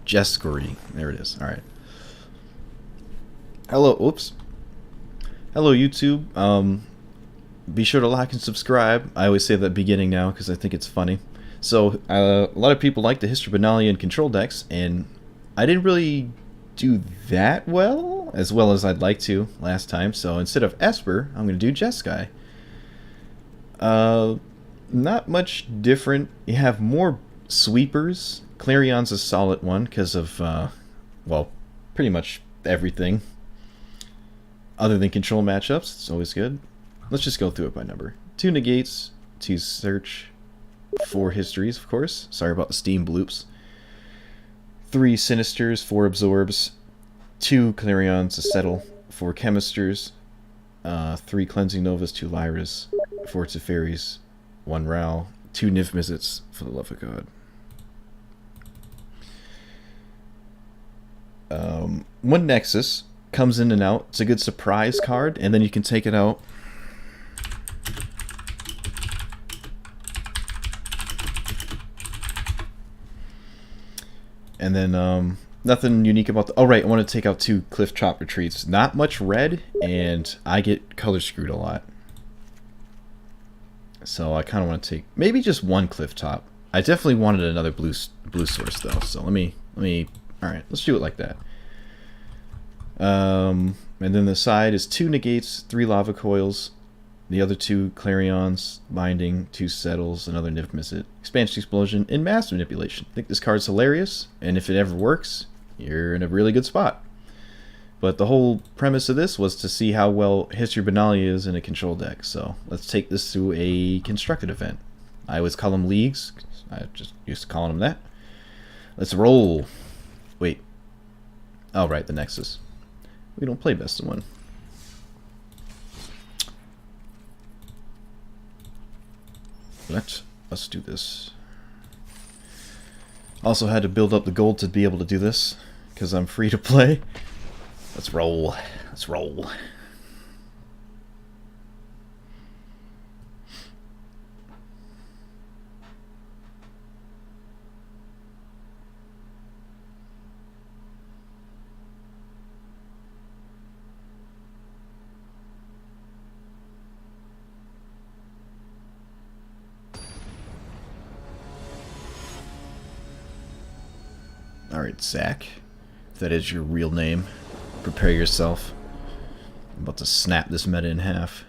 Jeskalia. There it is. Alright. Hello. Oops. Hello, YouTube. Be sure to like and subscribe. I always say that beginning now because I think it's funny. So, a lot of people like the History Benalia and control decks, and I didn't really do that well as I'd like to last time. So, instead of Esper, I'm going to do Jeskai. Not much different. You have more sweepers. Clarion's a solid one because of, well, pretty much everything. Other than control matchups, it's always good. Let's just go through it by number. 2 negates, 2 search, 4 histories, of course. Sorry about the Steam bloops. 3 sinisters, 4 absorbs, 2 Clarions to settle, 4 chemisters, 3 cleansing novas, 2 lyras, 4 Teferis, 1 Rao, 2 Niv Mizzets, for the love of God. 1 Nexus comes in and out. It's a good surprise card, and then you can take it out. And then, nothing unique about the... Oh, right, I want to take out 2 Cliff Chop Retreats. Not much red, and I get color screwed a lot. So I kind of want to take maybe just 1 Cliff Top. I definitely wanted another blue source, though. So let me... Alright, let's do it like that. And then the side is 2 negates, 3 lava coils, the other 2 clarions, binding, 2 settles, another Niv Mizzet, expansion explosion, and mass manipulation. I think this card's hilarious, and if it ever works, you're in a really good spot. But the whole premise of this was to see how well History Benalia is in a control deck. So let's take this through a constructed event. I always call them leagues. I just used to calling them that. Let's roll. Wait. Oh, right, the Nexus. We don't play best of 1. Let's do this. Also had to build up the gold to be able to do this, because I'm free to play. Let's roll. Let's roll. Alright, Zach. If that is your real name, prepare yourself. I'm about to snap this meta in half.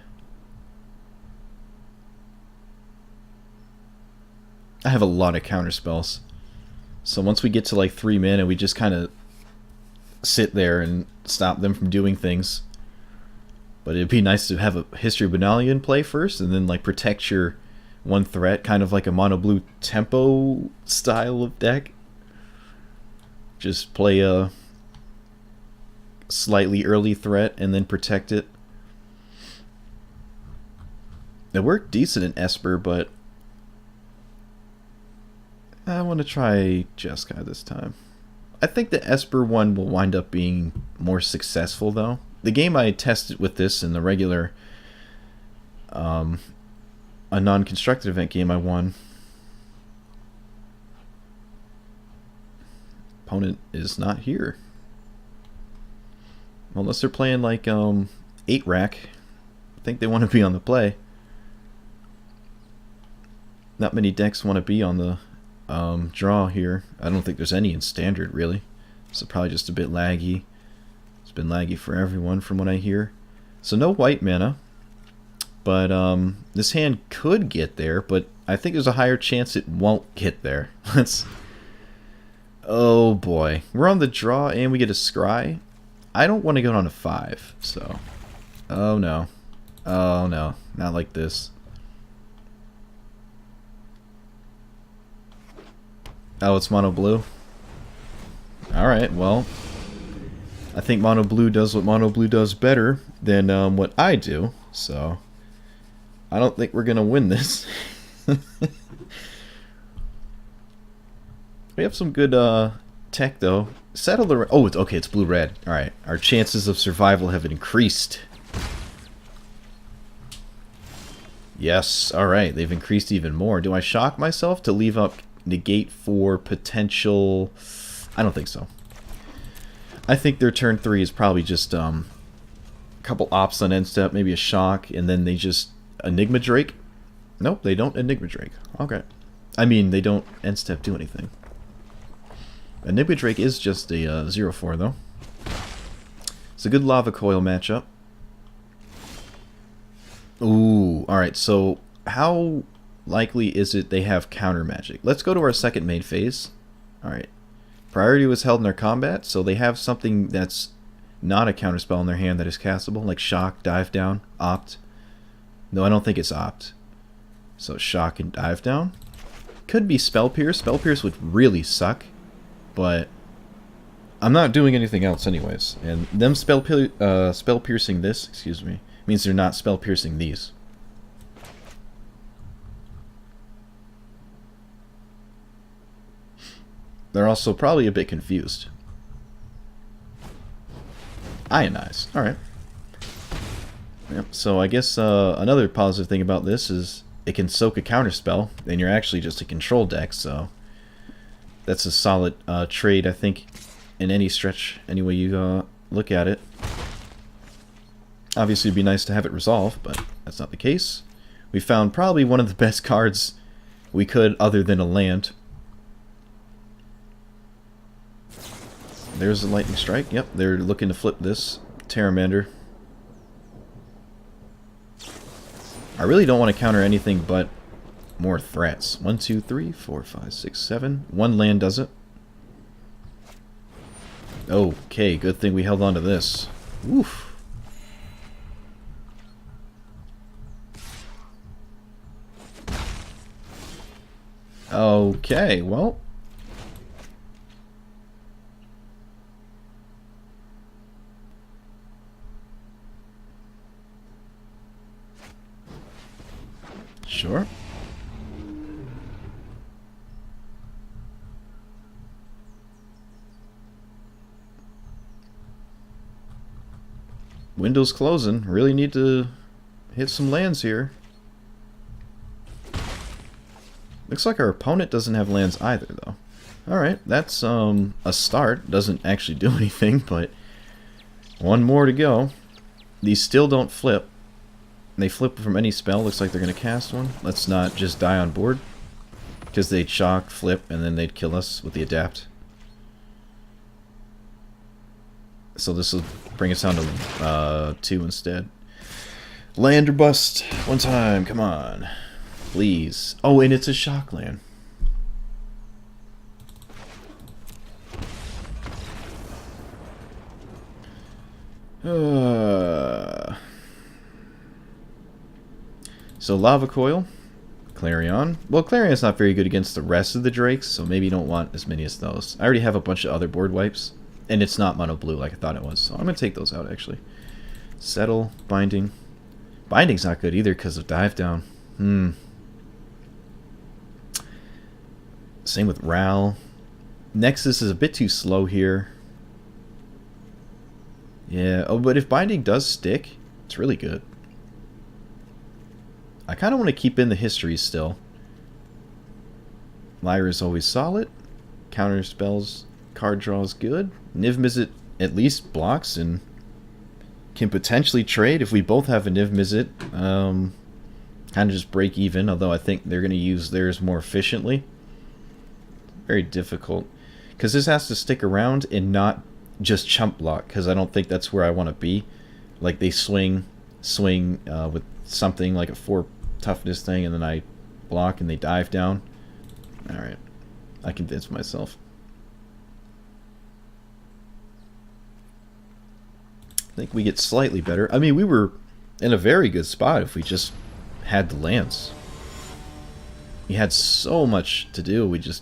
I have a lot of counter spells. So once we get to like 3 mana, we just kind of sit there and stop them from doing things. But it'd be nice to have a History of Benalia in play first, and then like protect your 1 threat, kind of like a mono blue tempo style of deck. Just play a slightly early threat and then protect it. It worked decent in Esper, but I want to try Jeskai this time. I think the Esper one will wind up being more successful, though. The game I tested with this in the regular, a non-constructed event game I won. Opponent is not here. Unless they're playing like 8-rack. I think they want to be on the play. Not many decks want to be on the draw here. I don't think there's any in standard, really. So probably just a bit laggy. It's been laggy for everyone from what I hear. So no white mana. But this hand could get there, but I think there's a higher chance it won't get there. Let's... Oh boy. We're on the draw and we get a scry. I don't want to go on a 5, so... Oh no. Oh no. Not like this. Oh, it's mono blue? Alright, well... I think mono blue does what mono blue does better than what I do, so... I don't think we're gonna win this. We have some good tech, though. Settle the... Oh, it's okay, it's blue-red. Alright, our chances of survival have increased. Yes, alright, they've increased even more. Do I shock myself to leave up negate for potential I don't think so. I think their turn 3 is probably just a couple ops on end step, maybe a shock, and then they just Enigma Drake. Nope, they don't Enigma Drake. Okay. I mean, they don't end step do anything. Enigma Drake is just a 0-4 though. It's a good Lava Coil matchup. Ooh, alright, so how likely is it they have counter magic? Let's go to our second main phase. Alright. Priority was held in their combat, so they have something that's not a counterspell in their hand that is castable, like Shock, Dive Down, Opt. No, I don't think it's Opt. So Shock and Dive Down. Could be Spell Pierce. Spell Pierce would really suck, but I'm not doing anything else anyways. And them spell piercing this, excuse me, means they're not spell piercing these. They're also probably a bit confused. Ionize. Alright. Yep. So I guess another positive thing about this is it can soak a counterspell, and you're actually just a control deck, so that's a solid trade, I think, in any stretch, any way you look at it. Obviously, it'd be nice to have it resolve, but that's not the case. We found probably one of the best cards we could, other than a land. There's a Lightning Strike. Yep, they're looking to flip this. Terramander. I really don't want to counter anything but more threats. 1, 2, 3, 4, 5, 6, 7. One land does it. Okay, good thing we held on to this. Oof. Okay, well. Sure. Window's closing. Really need to hit some lands here. Looks like our opponent doesn't have lands either, though. Alright, that's a start. Doesn't actually do anything, but one more to go. These still don't flip. They flip from any spell. Looks like they're going to cast one. Let's not just die on board, because they'd shock, flip, and then they'd kill us with the adapt. So this will bring us down to 2 instead. Land or bust. One time. Come on. Please. Oh, and it's a shock land. So Lava Coil, Clarion. Well, Clarion's not very good against the rest of the Drakes, so maybe you don't want as many as those. I already have a bunch of other board wipes, and it's not mono blue like I thought it was, so I'm going to take those out, actually. Settle, Binding. Binding's not good either because of Dive Down. Same with Ral. Nexus is a bit too slow here. Yeah, oh, but if Binding does stick, it's really good. I kind of want to keep in the histories still. Lyra is always solid. Counter spells, card draw is good. Niv Mizzet at least blocks and can potentially trade if we both have a Niv Mizzet. Kind of just break even, although I think they're going to use theirs more efficiently. Very difficult. Because this has to stick around and not just chump block, because I don't think that's where I want to be. Like they swing with something like a 4 toughness thing, and then I block and they dive down. Alright. I convinced myself. I think we get slightly better. I mean, we were in a very good spot if we just had the lands. We had so much to do, we just...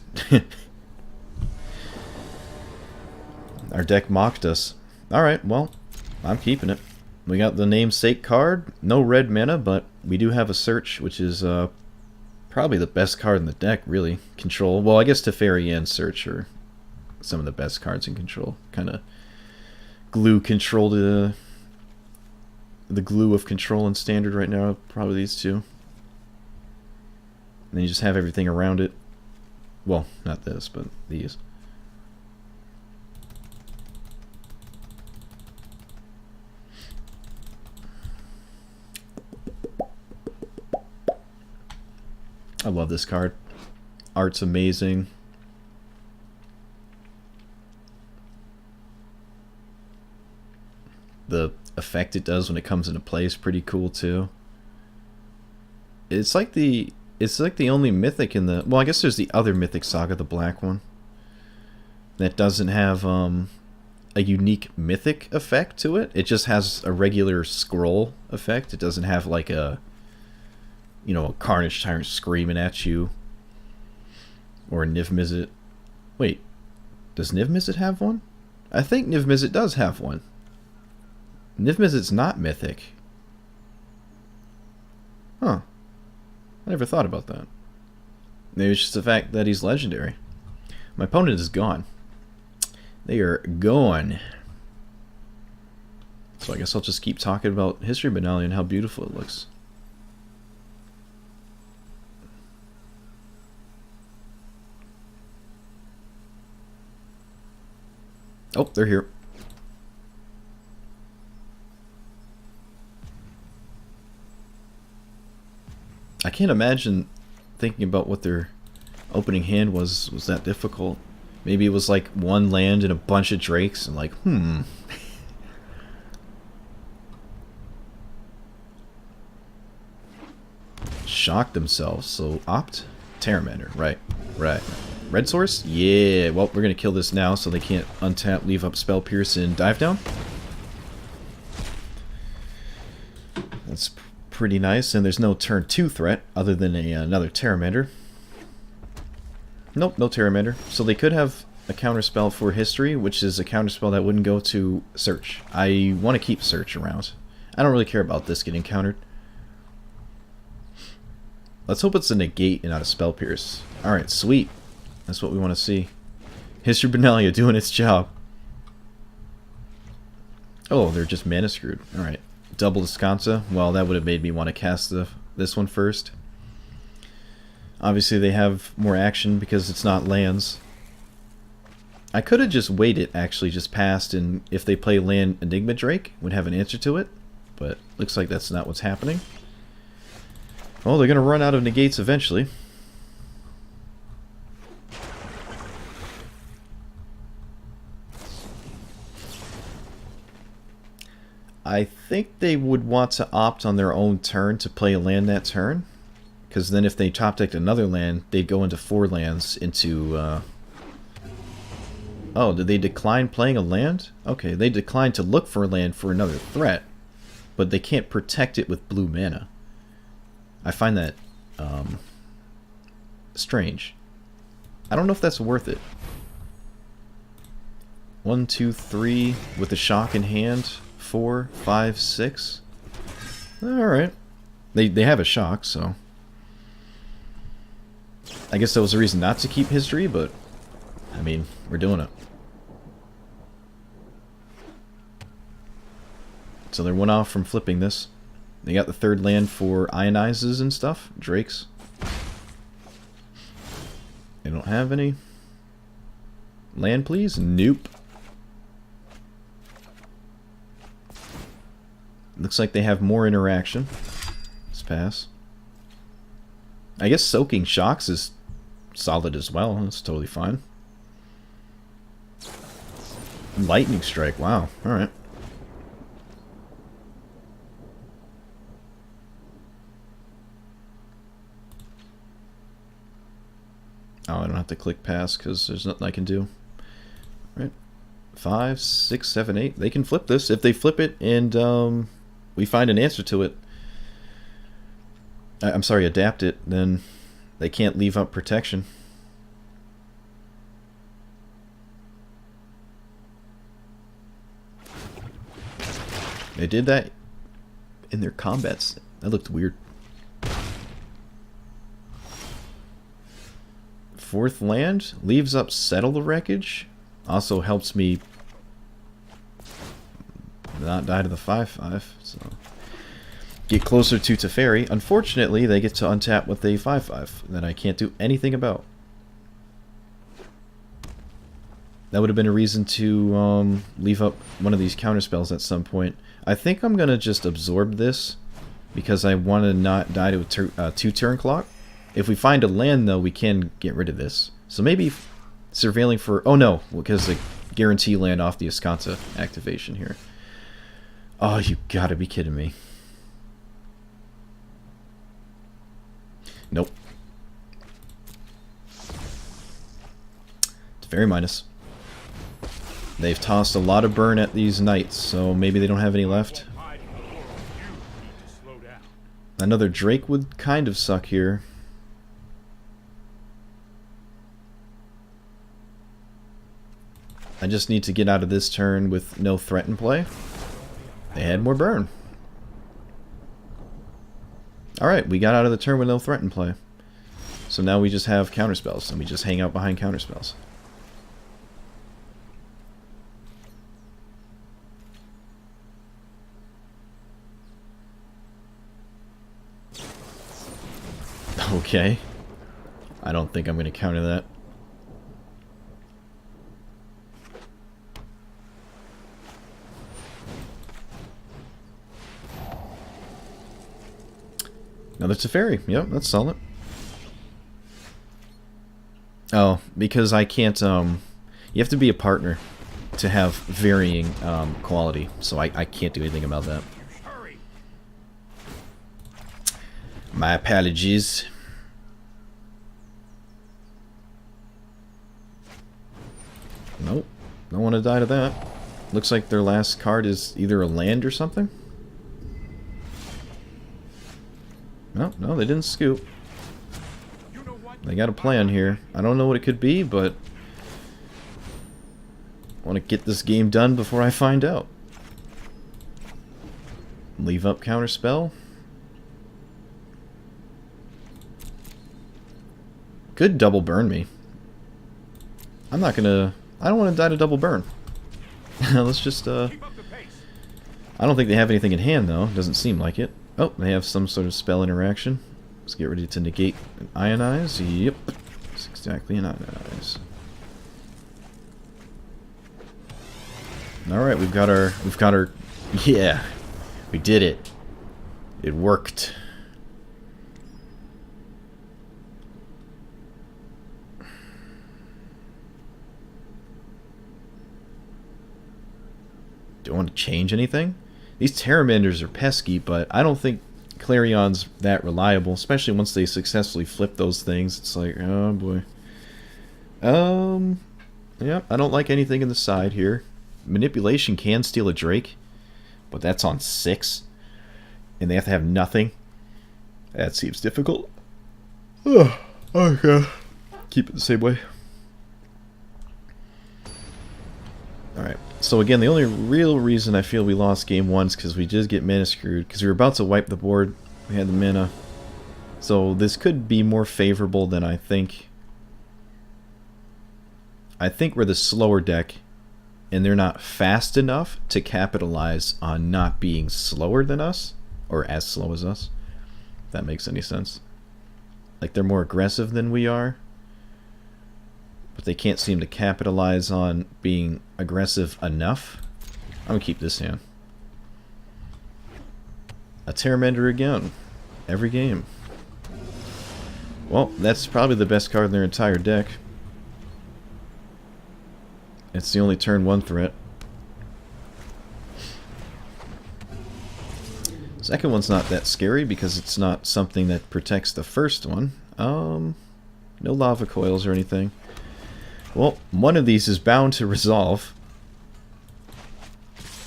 Our deck mocked us. Alright, well, I'm keeping it. We got the namesake card. No red mana, but we do have a search, which is probably the best card in the deck, really. Control. Well, I guess Teferi and Search are some of the best cards in Control. Kind of glue Control to the glue of Control in Standard right now. Probably these two. And then you just have everything around it. Well, not this, but these. I love this card. Art's amazing. The effect it does when it comes into play is pretty cool too. It's like the only mythic in the, well, I guess there's the other mythic saga, the black one, that doesn't have a unique mythic effect to it. It just has a regular scroll effect. It doesn't have like a, you know, a Carnage Tyrant screaming at you, or a Niv Mizzet. Wait, does Niv Mizzet have one? I think Niv Mizzet does have one. Niv Mizzet's not mythic. Huh. I never thought about that. Maybe it's just the fact that he's legendary. My opponent is gone. They are gone. So I guess I'll just keep talking about History Benalia and how beautiful it looks. Oh, they're here. I can't imagine thinking about what their opening hand was that difficult. Maybe it was like one land and a bunch of drakes and like, Shocked themselves. So opt Terramander. Right. Red source? Yeah. Well, we're gonna kill this now so they can't untap, leave up Spell Pierce and Dive Down. That's pretty nice, and there's no turn 2 threat other than another Terramander. Nope, no Terramander. So they could have a counterspell for History, which is a counterspell that wouldn't go to Search. I want to keep Search around. I don't really care about this getting countered. Let's hope it's a negate and not a Spell Pierce. Alright, sweet. That's what we want to see. History Benalia doing its job. Oh, they're just mana screwed. Alright. Double Descansa. Well, that would have made me want to cast this one first. Obviously, they have more action because it's not lands. I could have just waited, actually, just passed, and if they play land Enigma Drake, would have an answer to it. But looks like that's not what's happening. Well, they're going to run out of negates eventually. I think they would want to opt on their own turn to play a land that turn. Because then if they top decked another land, they'd go into 4 lands into... Oh, did they decline playing a land? Okay, they declined to look for a land for another threat. But they can't protect it with blue mana. I find that strange. I don't know if that's worth it. 1, 2, 3 with the shock in hand. 4, 5, 6. Alright. They have a shock, so... I guess that was a reason not to keep History, but... I mean, we're doing it. So they're 1 off from flipping this. They got the 3rd land for Ionizes and stuff. Drakes. They don't have any. Land, please? Nope. Looks like they have more interaction. Let's pass. I guess Soaking Shocks is solid as well. That's totally fine. Lightning Strike. Wow. Alright. Oh, I don't have to click pass because there's nothing I can do. Right. 5, 6, 7, 8. They can flip this. If they flip it and we find an answer to it, I'm sorry, adapt it, then they can't leave up protection. They did that in their combats. That looked weird. 4th land leaves up Settle the Wreckage. Also helps me not die to the 5/5. So get closer to Teferi. Unfortunately, they get to untap with a 5/5 that I can't do anything about. That would have been a reason to leave up one of these counterspells at some point. I think I'm gonna just absorb this because I want to not die to a 2-turn clock. If we find a land, though, we can get rid of this. So maybe surveilling for... Oh, no, because they guarantee land off the Escanta activation here. Oh, you gotta be kidding me. Nope. It's very minus. They've tossed a lot of burn at these knights, so maybe they don't have any left. Another Drake would kind of suck here. I just need to get out of this turn with no threat in play. They had more burn. Alright, we got out of the turn with no threat in play. So now we just have counterspells, and we just hang out behind counterspells. Okay. I don't think I'm going to counter that. Another Teferi. Yep, that's solid. Oh, because I can't, you have to be a partner to have varying quality, so I can't do anything about that. My apologies. Nope, don't want to die to that. Looks like their last card is either a land or something. No, they didn't scoop. They got a plan here. I don't know what it could be, but I want to get this game done before I find out. Leave up counterspell. Could double burn me. I'm not gonna... I don't want to die to double burn. Let's just, I don't think they have anything in hand, though. Doesn't seem like it. Oh, they have some sort of spell interaction. Let's get ready to negate and ionize. Yep. It's exactly an ionize. Alright, we've got our... Yeah! We did it. It worked. Do I want to change anything? These Terramanders are pesky, but I don't think Clarion's that reliable, especially once they successfully flip those things. It's like, oh boy. Yeah, I don't like anything in the side here. Manipulation can steal a Drake, but that's on 6. And they have to have nothing. That seems difficult. Oh, okay. Keep it the same way. Alright, so again, the only real reason I feel we lost game 1 is because we did get mana screwed, because we were about to wipe the board. We had the mana. So this could be more favorable than I think. I think we're the slower deck, and they're not fast enough to capitalize on not being slower than us, or as slow as us, if that makes any sense. Like, they're more aggressive than we are, but they can't seem to capitalize on being aggressive enough. I'm gonna keep this hand. A Terramander again. Every game. Well, that's probably the best card in their entire deck. It's the only turn 1 threat. Second one's not that scary because it's not something that protects the first one. No lava coils or anything. Well, one of these is bound to resolve.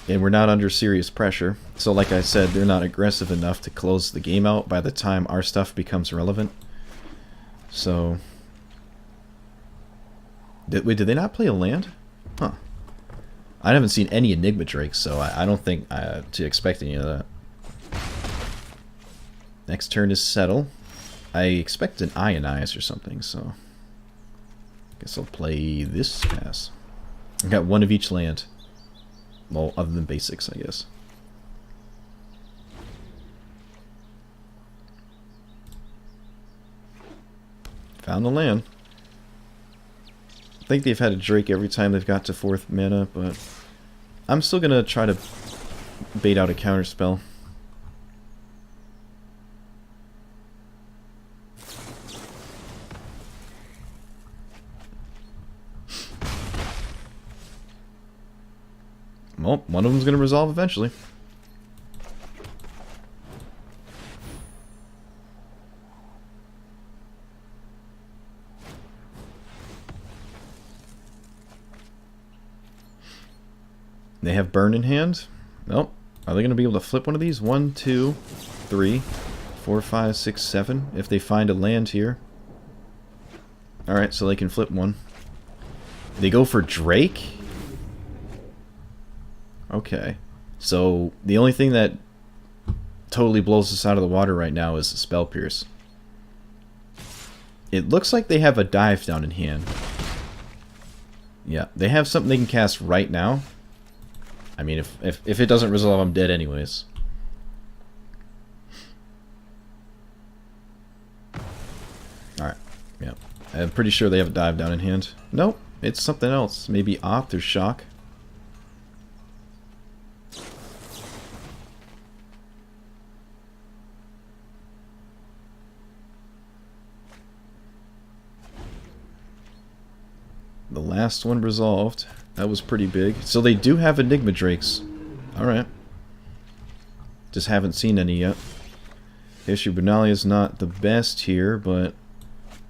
And we're not under serious pressure. So like I said, they're not aggressive enough to close the game out by the time our stuff becomes relevant. So... Did they not play a land? Huh. I haven't seen any Enigma Drakes, so I don't think to expect any of that. Next turn is Settle. I expect an Ionize or something, so... Guess I'll play this pass. I got one of each land. Well, other than basics, I guess. Found the land. I think they've had a Drake every time they've got to 4th mana, but I'm still gonna try to bait out a counterspell. Well, one of them's going to resolve eventually. They have burn in hand. Nope. Are they going to be able to flip one of these? 1, 2, 3, 4, 5, 6, 7. If they find a land here. Alright, so they can flip one. They go for Drake? Okay. So, the only thing that totally blows us out of the water right now is the Spell Pierce. It looks like they have a dive down in hand. Yeah, they have something they can cast right now. I mean, if it doesn't resolve, I'm dead anyways. Alright, yeah. I'm pretty sure they have a dive down in hand. Nope, it's something else. Maybe Opt or Shock. The last one resolved. That was pretty big. So they do have Enigma Drakes. Alright. Just haven't seen any yet. Jeskalia is not the best here, but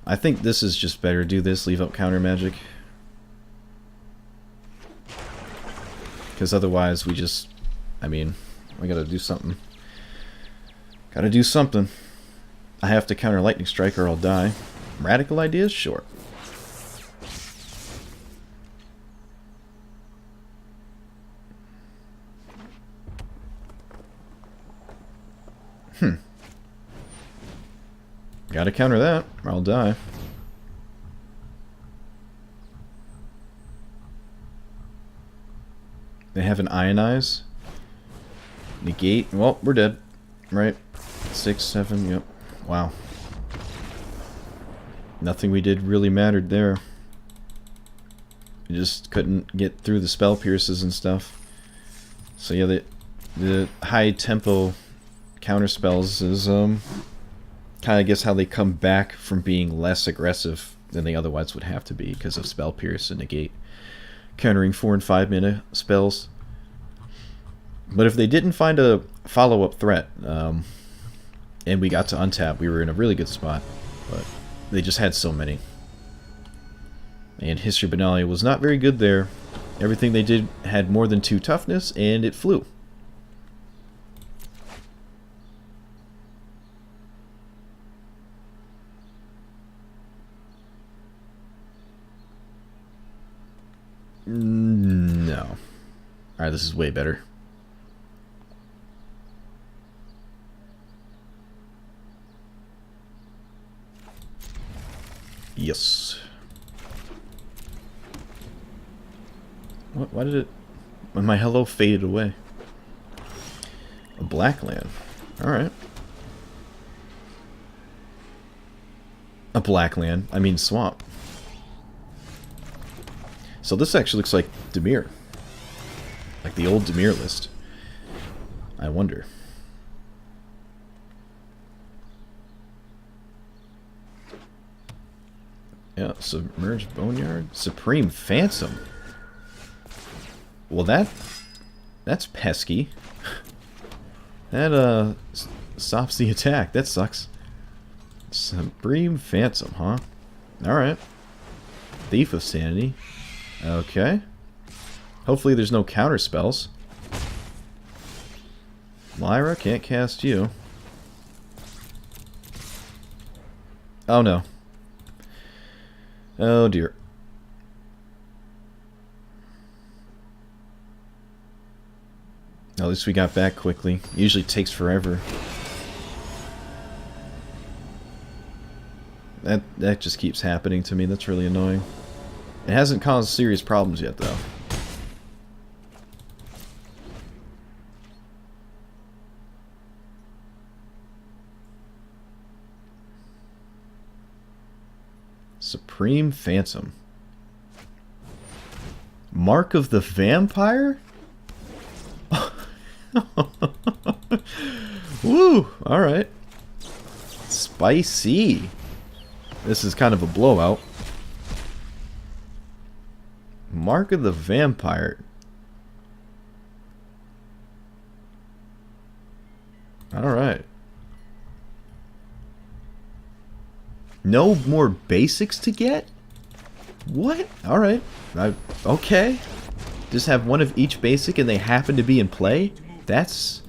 I think this is just better. Do this, leave up counter magic. Because otherwise we just... I mean, I gotta do something. Gotta do something. I have to counter Lightning Strike or I'll die. Radical ideas? Sure. Gotta counter that, or I'll die. They have an Ionize. Negate. Well, we're dead. Right. 6, 7, yep. Wow. Nothing we did really mattered there. We just couldn't get through the Spell Pierces and stuff. So yeah, the high tempo counter spells is kind of, I guess, how they come back from being less aggressive than they otherwise would have to be because of Spell Pierce and Negate. Countering 4 and 5 mana spells. But if they didn't find a follow-up threat, and we got to untap, we were in a really good spot. But they just had so many. And Jeskalia was not very good there. Everything they did had more than 2 toughness, and it flew. No. Alright, this is way better. Yes. What? Why did it... My hello faded away. A black land. Alright. A black land. I mean swamp. So this actually looks like Dimir. Like the old Dimir list. I wonder. Yeah, Submerged Boneyard. Supreme Phantom. Well, that's pesky. That, stops the attack. That sucks. Supreme Phantom, huh? Alright. Thief of Sanity. Okay. Hopefully there's no counter spells. Lyra, can't cast you. Oh no. Oh dear. At least we got back quickly. Usually takes forever. That just keeps happening to me. That's really annoying. It hasn't caused serious problems yet, though. Supreme Phantom. Mark of the Vampire? Woo! Alright. Spicy. This is kind of a blowout. Mark of the Vampire. Alright. No more basics to get? What? Alright. Okay. Just have one of each basic and they happen to be in play? That's...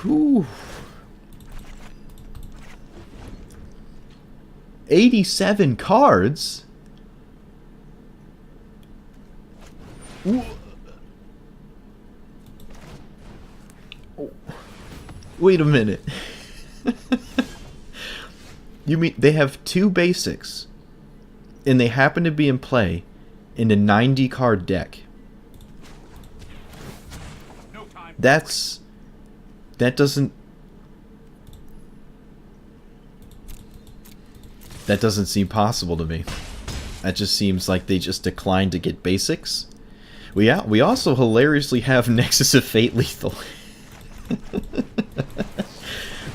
Whew. 87 cards? Wait a minute. You mean they have 2 basics and they happen to be in play in a 90 card deck? That doesn't seem possible to me. That just seems like they just declined to get basics. We also hilariously have Nexus of Fate lethal.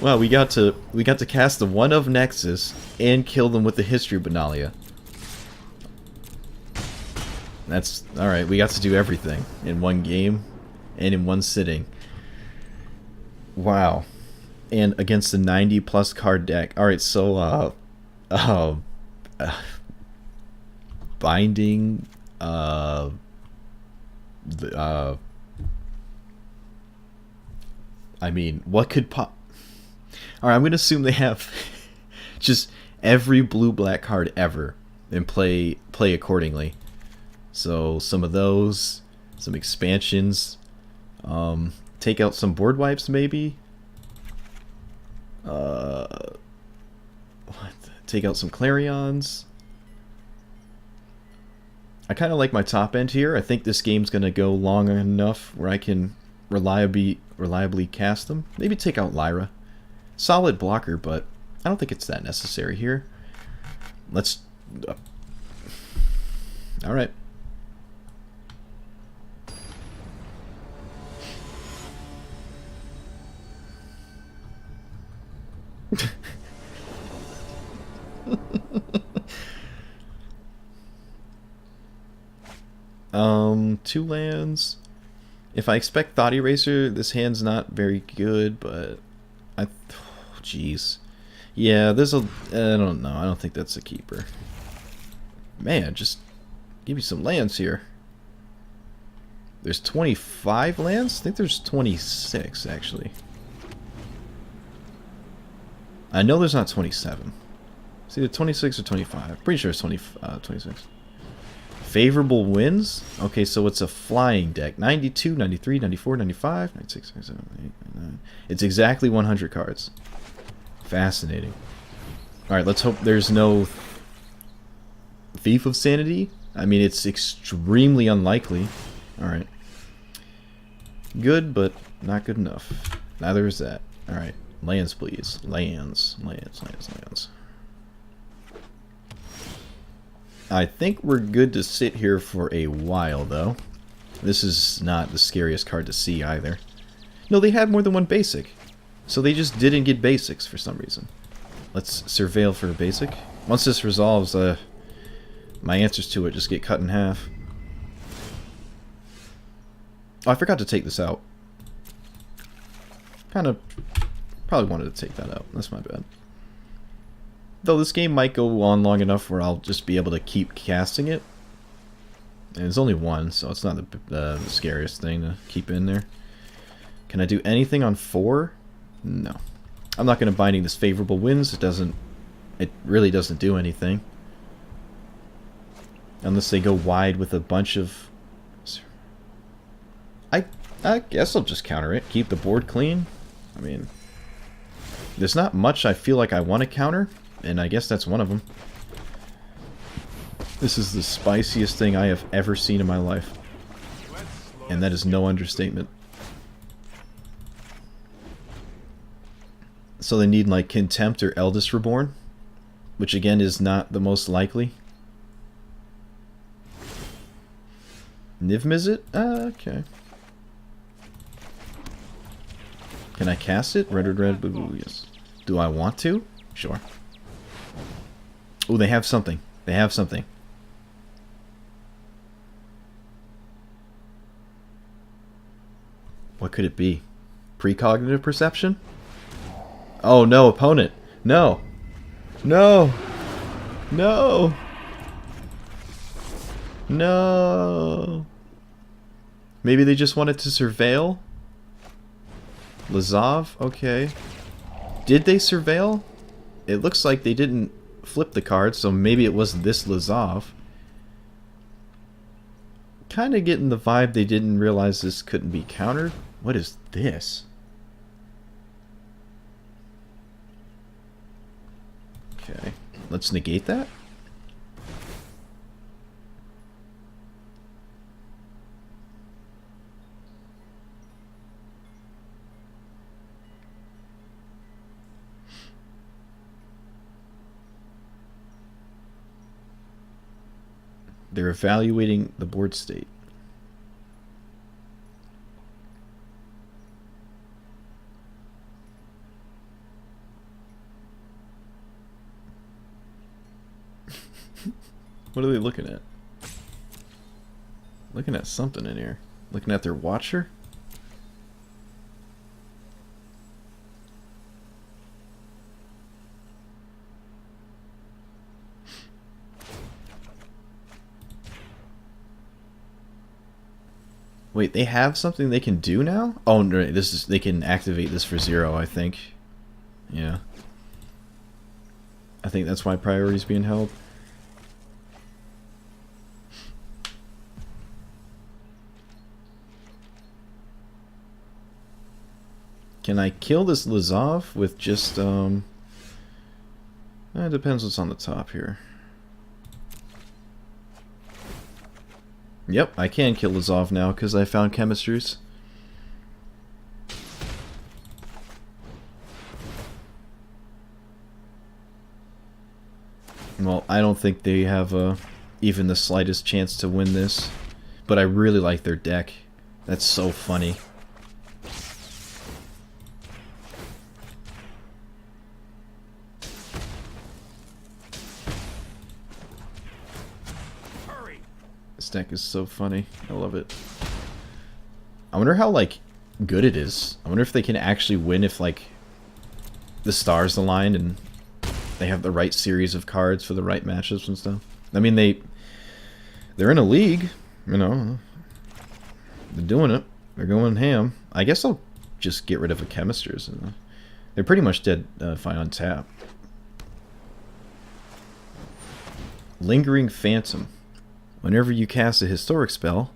Wow, we got to cast the one of Nexus and kill them with the History Benalia. That's alright, we got to do everything in one game and in one sitting. Wow. And against a 90 plus card deck. Alright, so binding I mean, what could pop? Alright, I'm gonna assume they have just every blue-black card ever and play accordingly. So some of those, some expansions, take out some board wipes maybe. What? Take out some Clarions. I kind of like my top end here. I think this game's gonna go long enough where I can reliably cast them. Maybe take out Lyra. Solid blocker, but I don't think it's that necessary here. Let's... Alright. Two lands. If I expect Thought Eraser, this hand's not very good, but jeez. Yeah, there's a... I don't know. I don't think that's a keeper. Man, just give me some lands here. There's 25 lands? I think there's 26, actually. I know there's not 27. It's either 26 or 25. Pretty sure it's 26. Favorable wins? Okay, so it's a flying deck. 92, 93, 94, 95, 96, 97, 98, 99. It's exactly 100 cards. Fascinating. Alright, let's hope there's no Thief of Sanity. I mean, it's extremely unlikely. Alright. Good, but not good enough. Neither is that. Alright. Lands, please. Lands. I think we're good to sit here for a while, though. This is not the scariest card to see, either. No, they had more than one basic. So they just didn't get basics for some reason. Let's surveil for a basic. Once this resolves, my answers to it just get cut in half. Oh, I forgot to take this out. Probably wanted to take that out. That's my bad. Though this game might go on long enough where I'll just be able to keep casting it. And it's only one, so it's not the scariest thing to keep in there. Can I do anything on 4? No. I'm not going to Binding this Favorable Winds. It really doesn't do anything. Unless they go wide with a bunch of... I guess I'll just counter it. Keep the board clean. I mean... There's not much I feel like I want to counter, and I guess that's one of them. This is the spiciest thing I have ever seen in my life. And that is no understatement. So they need, like, Contempt or Eldest Reborn, which again is not the most likely. Niv Mizzet? Okay. Can I cast it? Red, blue, yes. Do I want to? Sure. Oh, they have something. They have something. What could it be? Precognitive perception? Oh no, opponent. No. No. No. No. Maybe they just wanted to surveil? Lazav? Okay. Did they surveil? It looks like they didn't flip the card, so maybe it was this Lazav. Kind of getting the vibe they didn't realize this couldn't be countered. What is this? Okay, let's negate that. They're evaluating the board state. What are they looking at? Looking at something in here. Looking at their watcher? Wait, they have something they can do now? Oh, no, this is, they can activate this for 0, I think. Yeah. I think that's why priority is being held. Can I kill this Lazav with just, it depends what's on the top here. Yep, I can kill Lazav now because I found chemistries. Well, I don't think they have even the slightest chance to win this, but I really like their deck. That's so funny. This deck is so funny. I love it. I wonder how, like, good it is. I wonder if they can actually win if, like, the stars align and they have the right series of cards for the right matchups and stuff. I mean, they're in a league, you know. They're doing it. They're going ham. I guess I'll just get rid of the chemisters. They're pretty much dead fine on tap. Lingering Phantom. Whenever you cast a historic spell,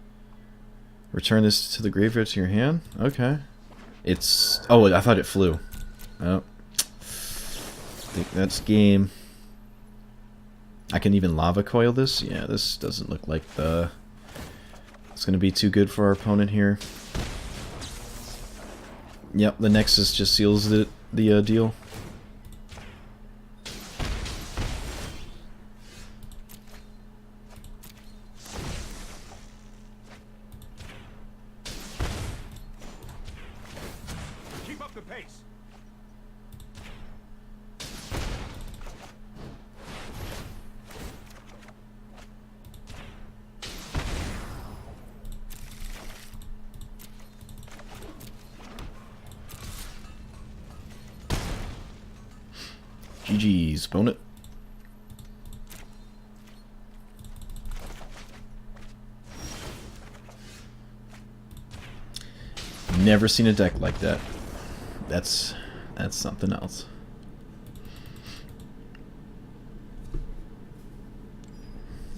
return this to the graveyard to your hand. Okay. It's... Oh, I thought it flew. Oh. I think that's game. I can even lava coil this. Yeah, this doesn't look like the... It's going to be too good for our opponent here. Yep, the Nexus just seals the deal. GG's, opponent. Never seen a deck like that. That's something else.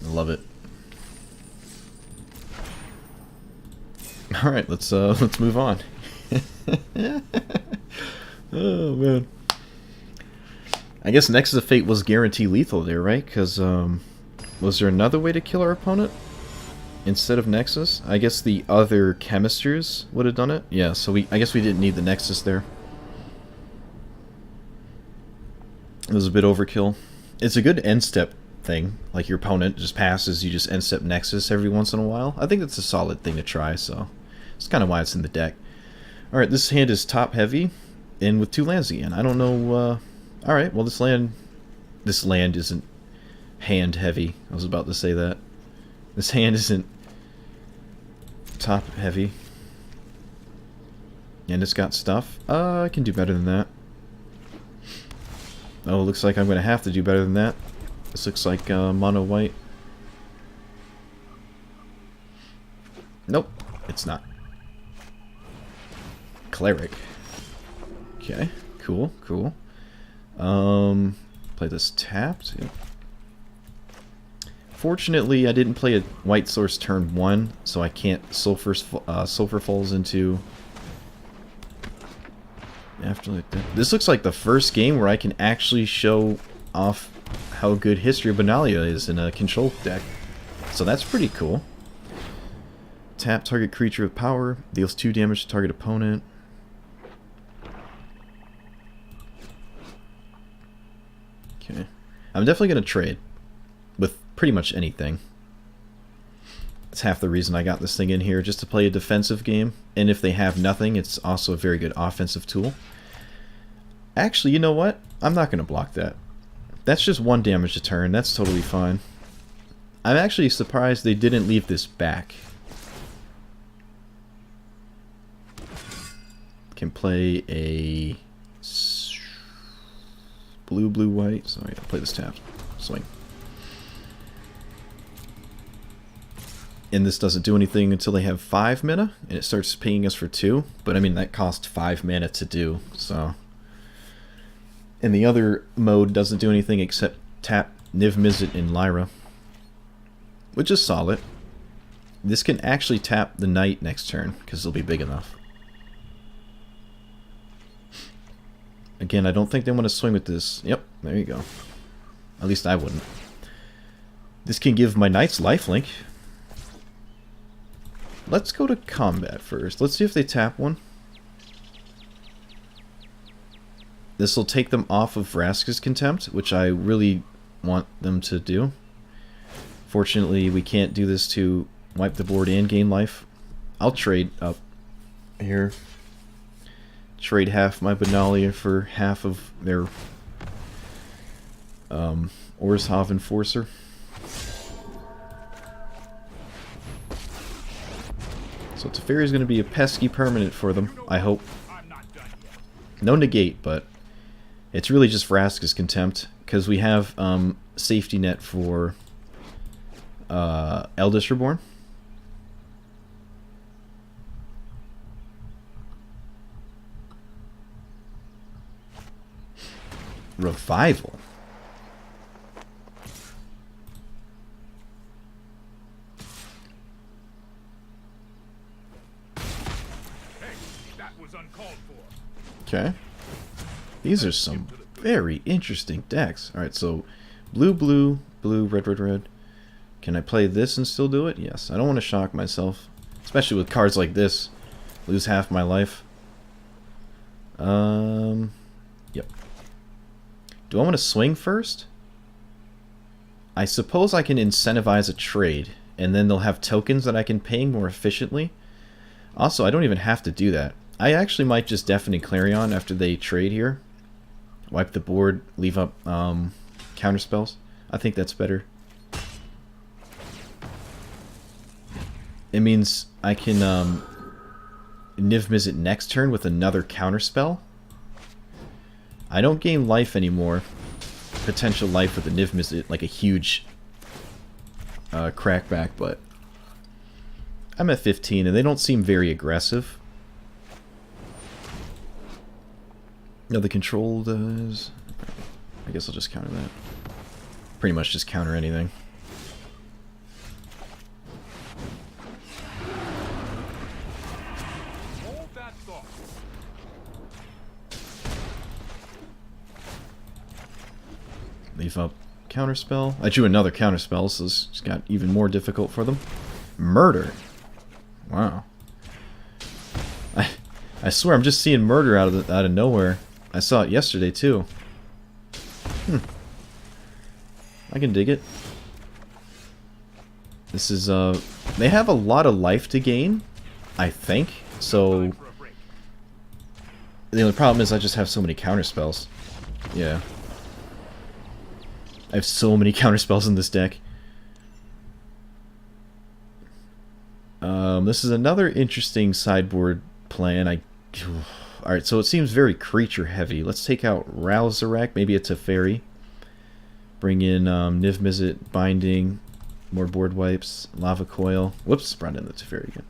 I love it. All right, let's move on. Oh man. I guess Nexus of Fate was guaranteed lethal there, right? Because, was there another way to kill our opponent? Instead of Nexus? I guess the other chemisters would have done it? Yeah, so I guess we didn't need the Nexus there. It was a bit overkill. It's a good end step thing. Like, your opponent just passes, you just end step Nexus every once in a while. I think that's a solid thing to try, so... It's kind of why it's in the deck. Alright, this hand is top heavy, and with 2 lands again. I don't know, Alright, well this land isn't hand heavy. I was about to say that. This hand isn't top heavy. And it's got stuff. I can do better than that. Oh, looks like I'm going to have to do better than that. This looks like mono white. Nope, it's not. Cleric. Okay, cool, cool. Play this tapped. Yep. Fortunately, I didn't play a white source turn 1, so I can't sulfur falls into afterlife. This looks like the first game where I can actually show off how good History of Benalia is in a control deck. So that's pretty cool. Tap target creature with power, deals 2 damage to target opponent. Okay. I'm definitely going to trade with pretty much anything. That's half the reason I got this thing in here, just to play a defensive game. And if they have nothing, it's also a very good offensive tool. Actually, you know what? I'm not going to block that. That's just 1 damage a turn. That's totally fine. I'm actually surprised they didn't leave this back. Can play a blue, blue, white. Sorry, I'll play this tap. Swing. And this doesn't do anything until they have 5 mana, and it starts paying us for 2. But I mean, that cost 5 mana to do, so. And the other mode doesn't do anything except tap Niv Mizzet in Lyra, which is solid. This can actually tap the Knight next turn, because it'll be big enough. Again, I don't think they want to swing with this. Yep, there you go. At least I wouldn't. This can give my Knights lifelink. Let's go to combat first. Let's see if they tap one. This will take them off of Vraska's Contempt, which I really want them to do. Fortunately, we can't do this to wipe the board and gain life. I'll trade up here. Trade half my Benalia for half of their Orzhov Enforcer. So Teferi is going to be a pesky permanent for them, I hope. No negate, but it's really just Vraska's Contempt, because we have safety net for Eldest Reborn. Revival. Okay. These are some very interesting decks. Alright, so blue, blue, blue, red, red, red. Can I play this and still do it? Yes. I don't want to shock myself. Especially with cards like this. Lose half my life. Yep. Do I want to swing first? I suppose I can incentivize a trade. And then they'll have tokens that I can ping more efficiently. Also, I don't even have to do that. I actually might just Deafening Clarion after they trade here. Wipe the board, leave up counter spells. I think that's better. It means I can Niv Mizzet next turn with another counter spell. I don't gain life anymore. Potential life with a Niv Mizzet, like a huge crackback, but I'm at 15 and they don't seem very aggressive. No, the control does. I guess I'll just counter that. Pretty much just counter anything. Hold that thought. Leave up counterspell. I drew another counterspell, so this just got even more difficult for them. Murder. Wow. I swear I'm just seeing murder out of nowhere. I saw it yesterday too. I can dig it. This is they have a lot of life to gain, I think. So the only problem is I just have so many counterspells. Yeah. I have so many counterspells in this deck. This is another interesting sideboard plan. I Alright, so it seems very creature heavy. Let's take out Ralzarak, maybe a Teferi. Bring in Niv Mizzet, Binding, more board wipes, Lava Coil. Whoops, brought in the Teferi again.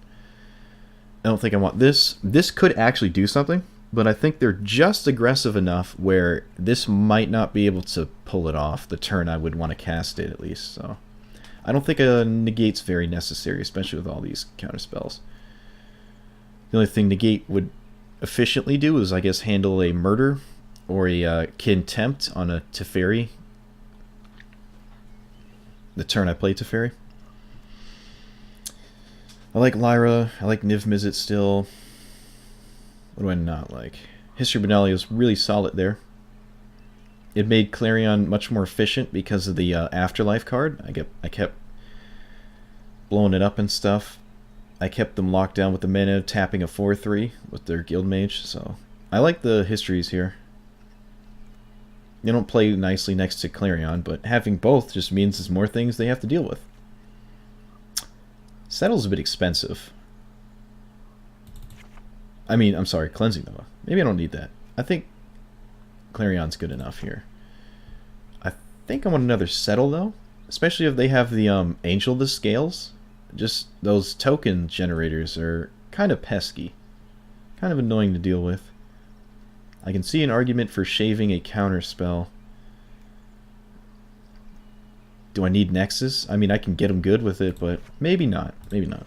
I don't think I want this. This could actually do something, but I think they're just aggressive enough where this might not be able to pull it off the turn I would want to cast it, at least. So I don't think a Negate's very necessary, especially with all these counter spells. The only thing Negate would efficiently do is, I guess, handle a Murder or a Contempt on a Teferi. The turn I play Teferi. I like Lyra. I like Niv Mizzet still. What do I not like? History Benalia is really solid there. It made Clarion much more efficient because of the Afterlife card. I kept blowing it up and stuff. I kept them locked down with the mana, tapping a 4/3 with their Guild Mage. So I like the histories here. They don't play nicely next to Clarion, but having both just means there's more things they have to deal with. Settle's a bit expensive. I mean, I'm sorry, Cleansing Nova. Maybe I don't need that. I think Clarion's good enough here. I think I want another Settle, though. Especially if they have the Angel of the Scales. Just those token generators are kind of pesky. Kind of annoying to deal with. I can see an argument for shaving a counter spell. Do I need Nexus? I mean, I can get them good with it, but maybe not. Maybe not.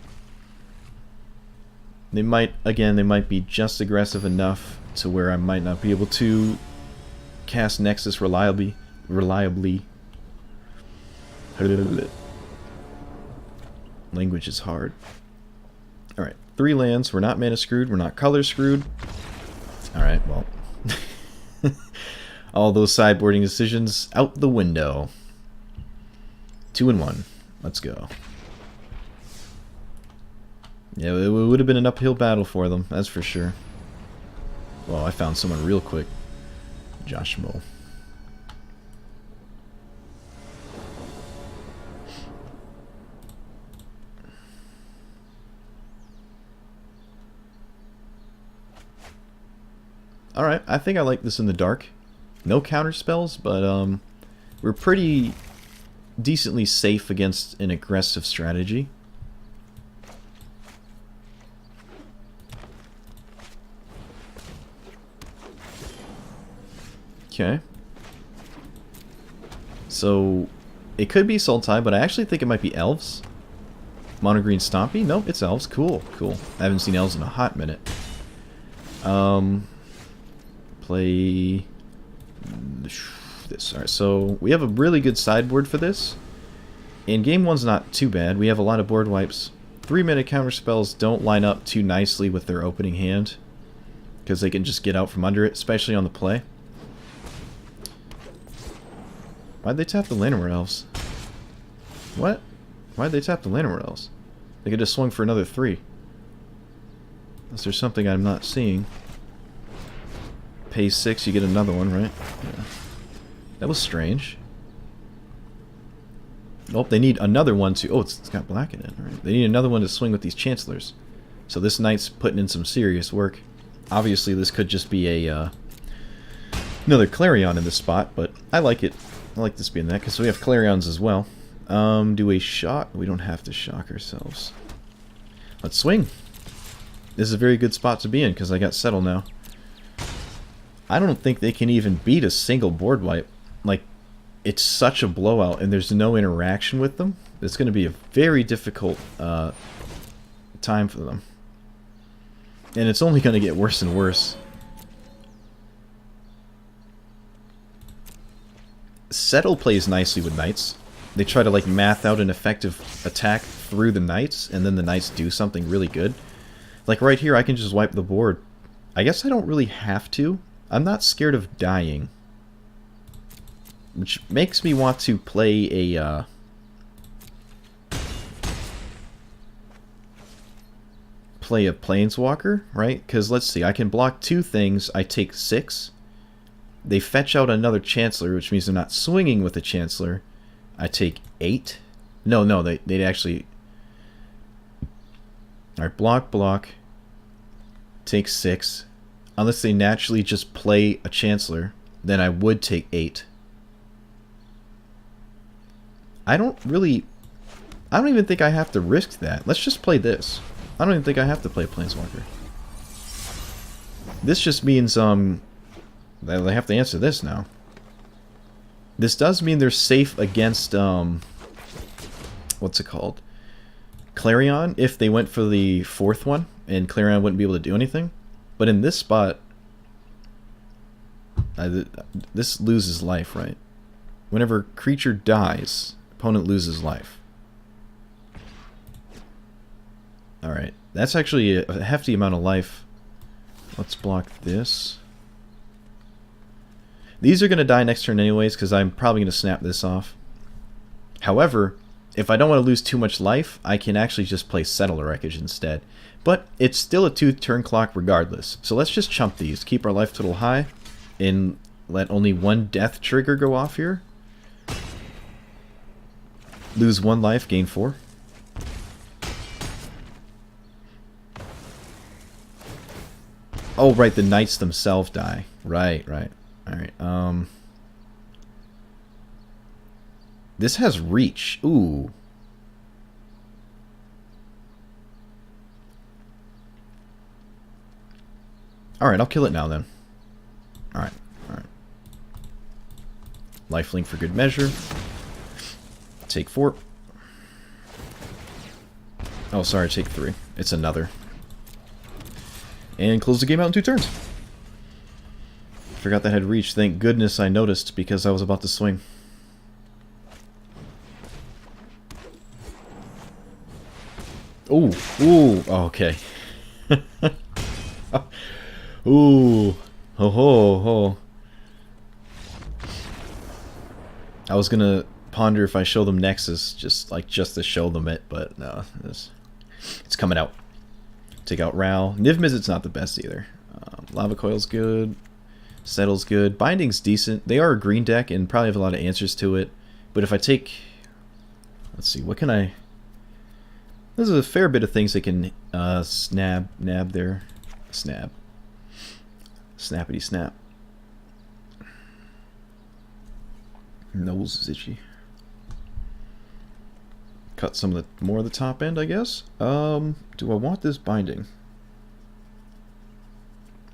They might, again, they might be just aggressive enough to where I might not be able to cast Nexus reliably. Language is hard. Alright, 3 lands. We're not mana screwed. We're not color screwed. Alright, well. All those sideboarding decisions out the window. 2 and 1. Let's go. Yeah, it would have been an uphill battle for them, that's for sure. Well, I found someone real quick. Josh Mo. Alright, I think I like this in the dark. No counter spells, but we're pretty decently safe against an aggressive strategy. Okay. So, it could be Sultai, but I actually think it might be Elves. Mono Green Stompy? Nope, it's Elves. Cool, cool. I haven't seen Elves in a hot minute. Play this. Alright, so we have a really good sideboard for this. And game 1's not too bad. We have a lot of board wipes. 3-minute counter spells don't line up too nicely with their opening hand, because they can just get out from under it, especially on the play. Why'd they tap the Llanowar Elves? What? Why'd they tap the Llanowar Elves? They could have swung for another 3. Unless there's something I'm not seeing. Pay 6, you get another one, right? Yeah. That was strange. Nope, they need another one to... Oh, it's got black in it. Right. They need another one to swing with these Chancellors. So this knight's putting in some serious work. Obviously, this could just be a another Clarion in this spot, but I like it. I like this being that, because we have Clarions as well. Do a shock? We don't have to shock ourselves. Let's swing. This is a very good spot to be in, because I got Settle now. I don't think they can even beat a single board wipe. Like, it's such a blowout, and there's no interaction with them. It's going to be a very difficult time for them. And it's only going to get worse and worse. Settle plays nicely with knights. They try to like math out an effective attack through the knights, and then the knights do something really good. Like right here, I can just wipe the board. I guess I don't really have to. I'm not scared of dying. Which makes me want to play a Planeswalker, right? Because let's see, I can block 2 things, I take 6. They fetch out another Chancellor, which means they're not swinging with the Chancellor. I take 8. No, they'd actually... Alright, block, take 6. Unless they naturally just play a Chancellor, then I would take 8. I don't even think I have to risk that. Let's just play this. I don't even think I have to play Planeswalker. This just means, they have to answer this now. This does mean they're safe against, what's it called? Clarion, if they went for the 4th one, and Clarion wouldn't be able to do anything. But in this spot, this loses life, right? Whenever creature dies, opponent loses life. Alright, that's actually a hefty amount of life. Let's block this. These are going to die next turn anyways, because I'm probably going to snap this off. However, if I don't want to lose too much life, I can actually just play Settler Wreckage instead. But it's still a 2-turn clock regardless. So let's just chump these, keep our life total high, and let only 1 death trigger go off here. Lose 1 life, gain 4. Oh, right, the knights themselves die. Right. Alright, this has reach. Ooh. Alright, I'll kill it now then. Alright. Lifelink for good measure. Take 4. Oh, sorry, take 3. It's another. And close the game out in 2 turns. Forgot that had reach. Thank goodness I noticed because I was about to swing. Ooh, okay. Ooh, ho. I was gonna ponder if I show them Nexus, just to show them it, but no, it's coming out. Take out Ral. Niv Mizzet's not the best either. Lava Coil's good. Settle's good. Binding's decent. They are a green deck and probably have a lot of answers to it. But if I take... Let's see, what can I... There's a fair bit of things they can nab there. Snappity snap. Nose is itchy. Cut some of the more of the top end, I guess. Do I want this binding?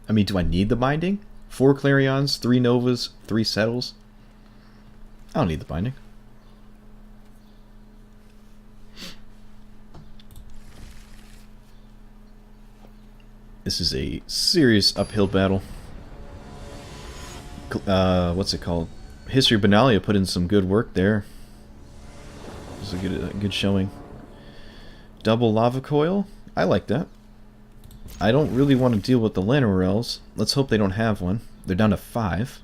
I mean, do I need the binding? 4 Clarions, 3 Novas, 3 Settles. I don't need the binding. This is a serious uphill battle. What's it called? History of Benalia put in some good work there. It was a good showing. Double Lava Coil. I like that. I don't really want to deal with the Llanowar Elves. Let's hope they don't have one. They're down to 5.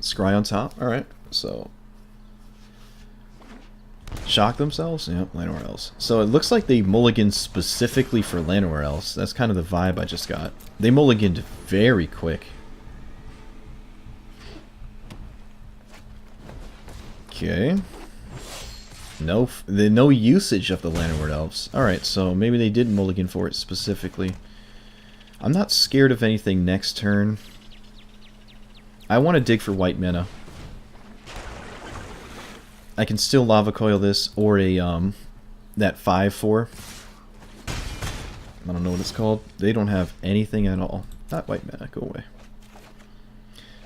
Scry on top. Alright, so... Shock themselves? Yep, Llanowar Elves. So it looks like they mulliganed specifically for Llanowar Elves. That's kind of the vibe I just got. They mulliganed very quick. Okay. No usage of the Llanowar Elves. Alright, so maybe they did mulligan for it specifically. I'm not scared of anything next turn. I want to dig for white mana. I can still Lava Coil this, or a, that 5/4. I don't know what it's called. They don't have anything at all. Not white mana, go away.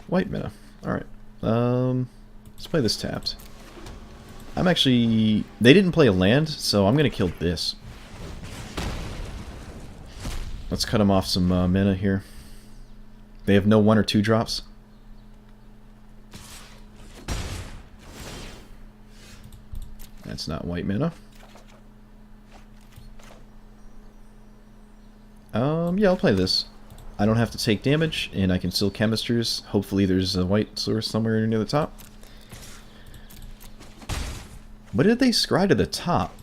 White mana. Alright. Let's play this tapped. I'm actually... They didn't play a land, so I'm going to kill this. Let's cut them off some mana here. They have no 1 or 2 drops. That's not white mana. Yeah, I'll play this. I don't have to take damage, and I can still Chemisters. Hopefully there's a white source somewhere near the top. What did they scry to the top?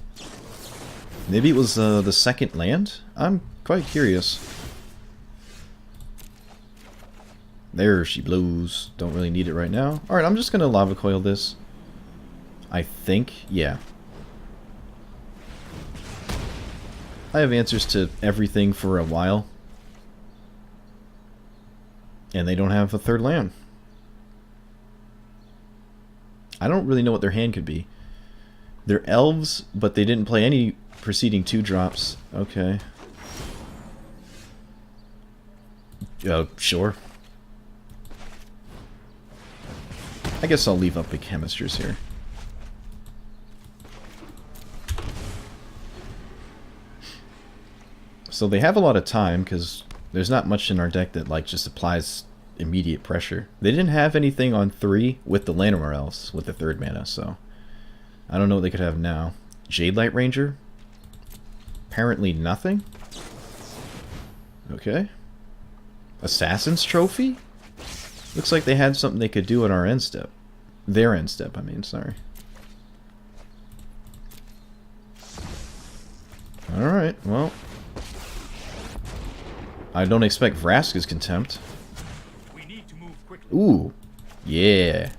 Maybe it was the second land? I'm quite curious. There she blows. Don't really need it right now. Alright, I'm just going to Lava Coil this. I think, yeah. I have answers to everything for a while. And they don't have a third land. I don't really know what their hand could be. They're elves, but they didn't play any preceding 2-drops. Okay. Sure. I guess I'll leave up the chemisters here. So they have a lot of time, because there's not much in our deck that like just applies immediate pressure. They didn't have anything on 3 with the Llanowar Elves with the 3rd mana, so I don't know what they could have now. Jadelight Ranger? Apparently nothing? Okay. Assassin's Trophy? Looks like they had something they could do at our end step. Their end step, I mean, sorry. Alright, well. I don't expect Vraska's Contempt. We need to move quickly. Ooh. Yeah.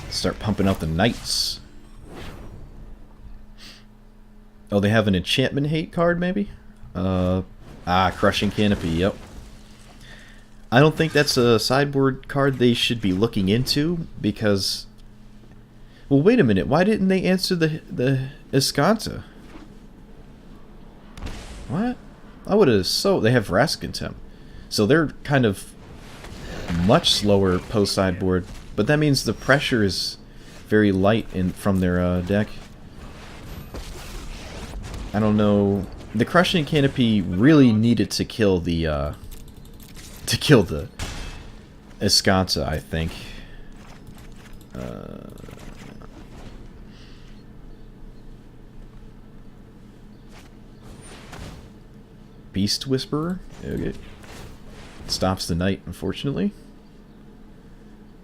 Start pumping out the knights. Oh, they have an enchantment hate card, maybe? Crushing Canopy, yep. I don't think that's a sideboard card they should be looking into, because... Well, wait a minute, why didn't they answer the Escanta? What? I would have... So, they have Vraska Contempt. So they're kind of much slower post-sideboard, but that means the pressure is very light from their deck. I don't know... The Crushing Canopy really needed to kill the Escanta, I think. Beast Whisperer? Okay. Stops the knight, unfortunately.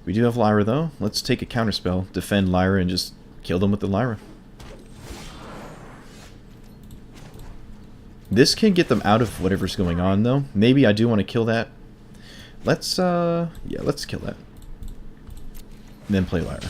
We do have Lyra, though. Let's take a counterspell, defend Lyra, and just kill them with the Lyra. This can get them out of whatever's going on, though. Maybe I do want to kill that. Let's, yeah, let's kill that. And then play Lyra.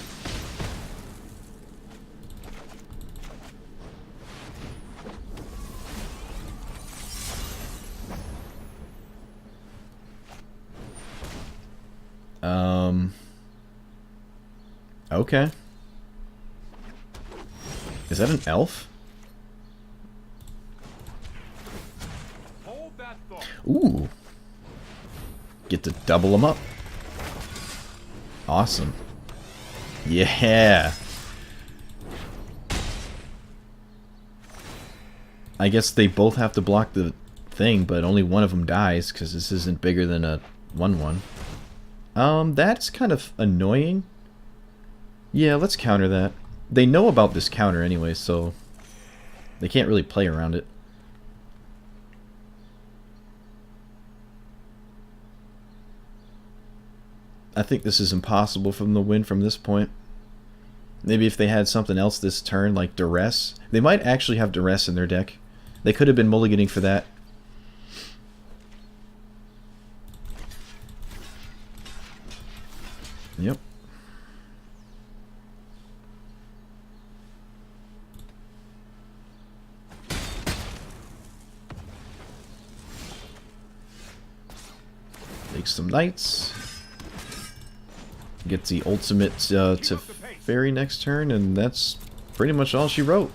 Okay. Is that an elf? Hold that thought. Ooh. Get to double them up. Awesome. Yeah. I guess they both have to block the thing, but only one of them dies, because this isn't bigger than a 1/1. That's kind of annoying. Yeah, let's counter that. They know about this counter anyway, so they can't really play around it. I think this is impossible for them to win from this point. Maybe if they had something else this turn, like Duress. They might actually have Duress in their deck. They could have been mulliganing for that. Yep. Take some knights. Get the ultimate to Fairy next turn, and that's pretty much all she wrote.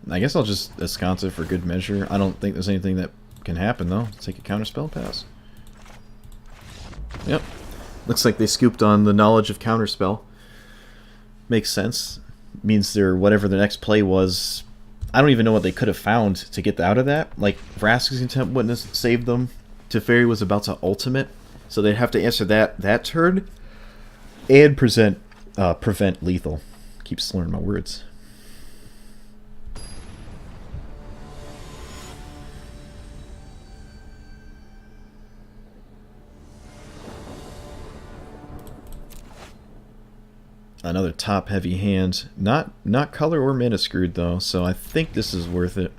I guess I'll just Escanta for good measure. I don't think there's anything that can happen, though. Let's take a counter spell pass. Yep. Looks like they scooped on the knowledge of counterspell. Makes sense. Means their whatever the next play was. I don't even know what they could have found to get out of that. Like, Vraska's Contempt wouldn't have saved them. Teferi was about to ultimate, so they'd have to answer that turn and prevent lethal. Keep slurring my words. Another top-heavy hand. Not color or mana screwed, though, so I think this is worth it.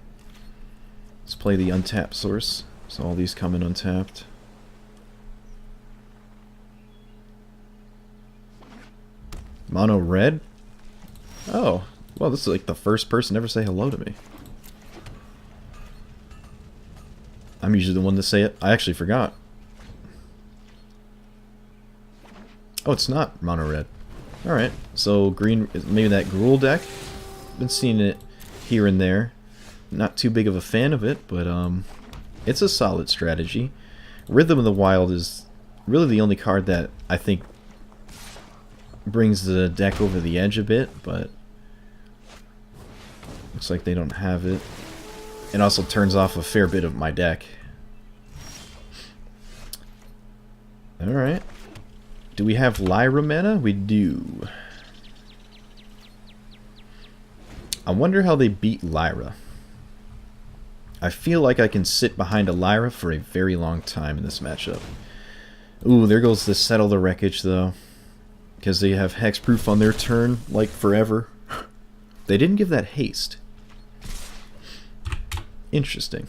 Let's play the untapped source. So all these come in untapped. Mono red? Oh, well, this is like the first person to ever say hello to me. I'm usually the one to say it. I actually forgot. Oh, it's not mono red. Alright, so green, maybe that Gruul deck. Been seeing it here and there. Not too big of a fan of it, but it's a solid strategy. Rhythm of the Wild is really the only card that I think brings the deck over the edge a bit, but looks like they don't have it. It also turns off a fair bit of my deck. Alright. Do we have Lyra mana? We do. I wonder how they beat Lyra. I feel like I can sit behind a Lyra for a very long time in this matchup. Ooh, there goes the Settle the Wreckage, though. Because they have Hexproof on their turn, like forever. They didn't give that haste. Interesting.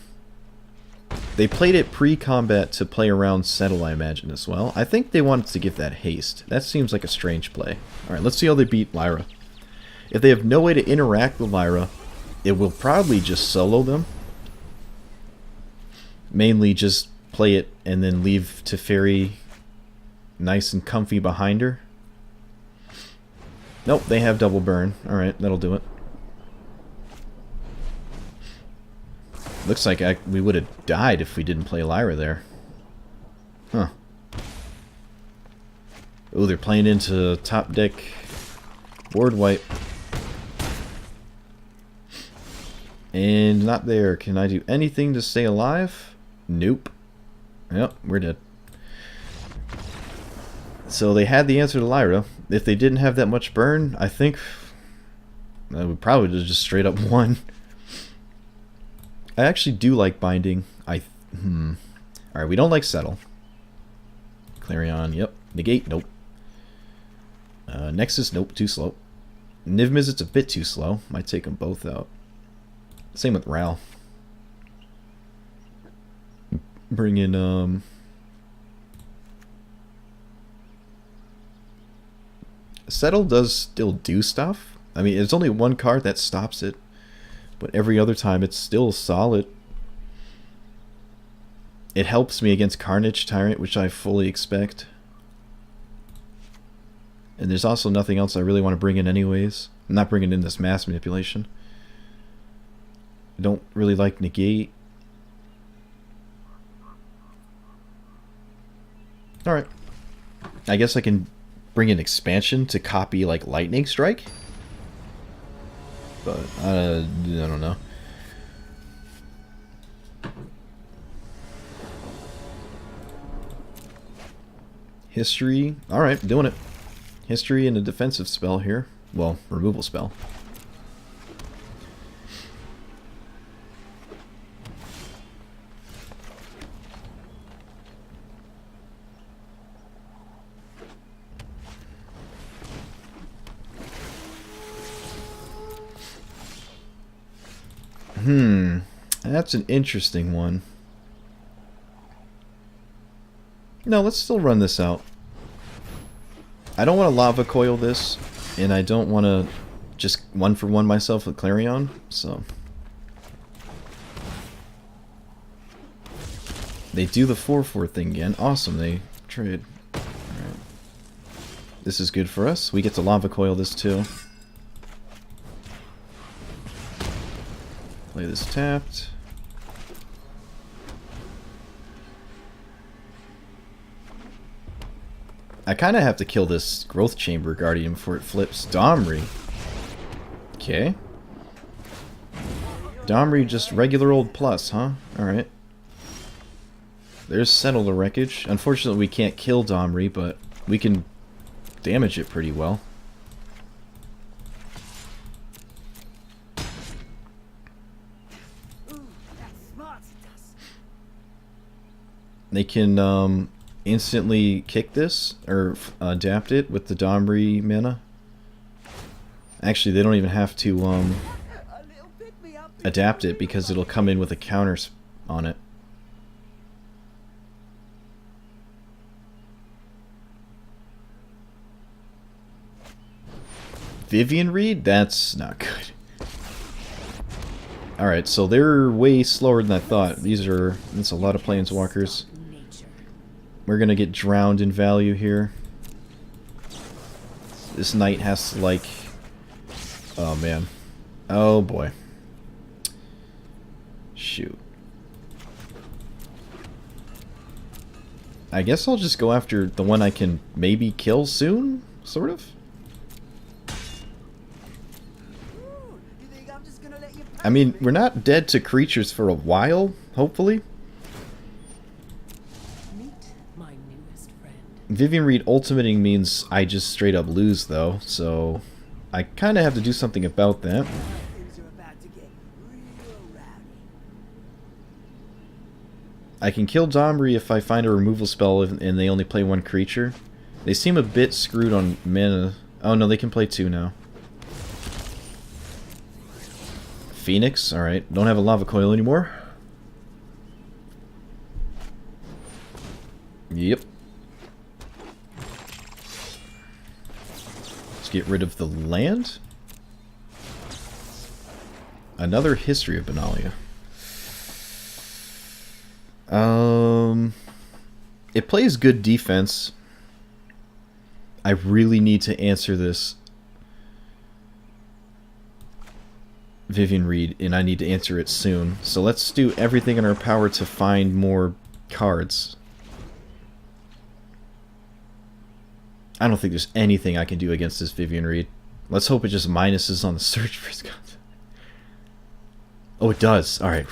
They played it pre-combat to play around Settle, I imagine, as well. I think they wanted to give that haste. That seems like a strange play. Alright, let's see how they beat Lyra. If they have no way to interact with Lyra, it will probably just solo them. Mainly just play it and then leave Teferi nice and comfy behind her. Nope, they have double burn. Alright, that'll do it. Looks like we would have died if we didn't play Lyra there. Huh. Oh, they're playing into top deck board wipe. And not there. Can I do anything to stay alive? Nope. Yep, we're dead. So they had the answer to Lyra. If they didn't have that much burn, I think I would probably just straight up won. I actually do like binding. Alright, we don't like Settle. Clarion, yep. Negate, nope. Nexus, nope, too slow. Niv Mizzet's a bit too slow. Might take them both out. Same with Ral. Bring in, Settle does still do stuff. I mean, it's only one card that stops it. But every other time, it's still solid. It helps me against Carnage Tyrant, which I fully expect. And there's also nothing else I really want to bring in anyways. I'm not bringing in this mass manipulation. I don't really like Negate. Alright. I guess I can bring in Expansion to copy, like, Lightning Strike? But, I don't know. History. Alright, doing it. History and a defensive spell here. Well, removal spell. That's an interesting one. No, let's still run this out. I don't want to lava coil this, and I don't want to just one-for-one myself with Clarion, so... They do the 4-4 thing again. Awesome, they trade. Alright. This is good for us. We get to lava coil this too. Play this tapped. I kind of have to kill this Growth Chamber Guardian before it flips. Domri. Okay. Domri just regular old plus, huh? Alright. There's Settle the Wreckage. Unfortunately, we can't kill Domri, but we can damage it pretty well. They can instantly kick this, or adapt it with the Domri mana. Actually, they don't even have to adapt it because it'll come in with a counter on it. Vivian Reed? That's not good. Alright, so they're way slower than I thought. That's a lot of planeswalkers. We're gonna get drowned in value here. This knight has to, like... Oh, man. Oh, boy. Shoot. I guess I'll just go after the one I can maybe kill soon, sort of. I mean, we're not dead to creatures for a while, hopefully. Vivian Reed ultimating means I just straight up lose, though, so I kind of have to do something about that. I can kill Domri if I find a removal spell and they only play one creature. They seem a bit screwed on mana. Oh no, they can play two now. Phoenix, alright. Don't have a lava coil anymore. Yep. Let's get rid of the land. Another History of Benalia. It plays good defense. I really need to answer this Vivian Reed, and I need to answer it soon. So let's do everything in our power to find more cards. I don't think there's anything I can do against this Vivian Reed. Let's hope it just minuses on the search for his content. Oh, it does. Alright.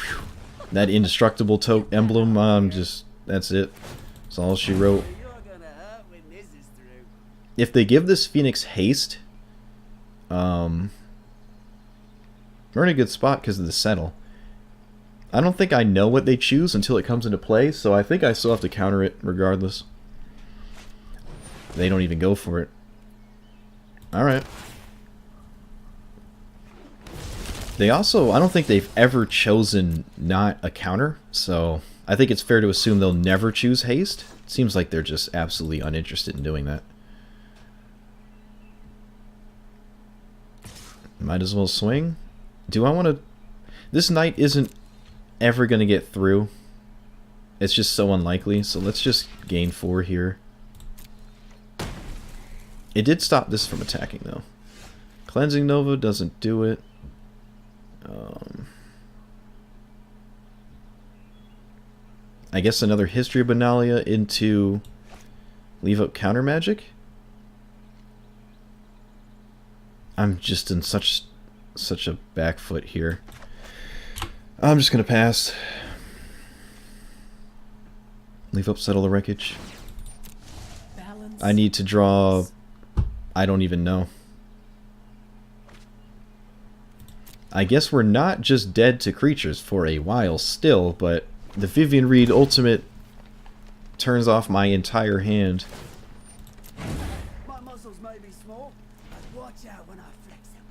That indestructible emblem, that's it. That's all she wrote. If they give this Phoenix haste, we're in a good spot because of the settle. I don't think I know what they choose until it comes into play, so I think I still have to counter it regardless. They don't even go for it. Alright. They also, I don't think they've ever chosen not a counter, so I think it's fair to assume they'll never choose haste. It seems like they're just absolutely uninterested in doing that. Might as well swing. Do I want to... This knight isn't ever going to get through. It's just so unlikely, so let's just gain 4 here. It did stop this from attacking, though. Cleansing Nova doesn't do it. I guess another History of Benalia into leave up counter magic. I'm just in such a back foot here. I'm just gonna pass. Leave up Settle the Wreckage. I need to draw. I don't even know. I guess we're not just dead to creatures for a while still, but the Vivian Reed ultimate turns off my entire hand. My muscles may be small, but watch out when I flex them.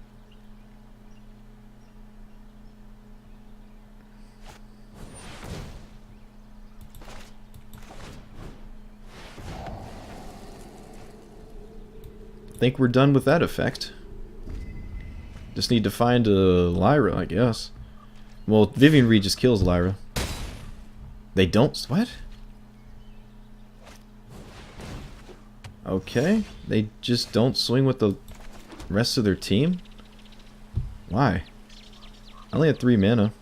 Think we're done with that effect. Just need to find a Lyra, I guess. Well, Vivian Reed just kills Lyra. They don't... What? Okay. They just don't swing with the rest of their team? Why? I only had 3 mana.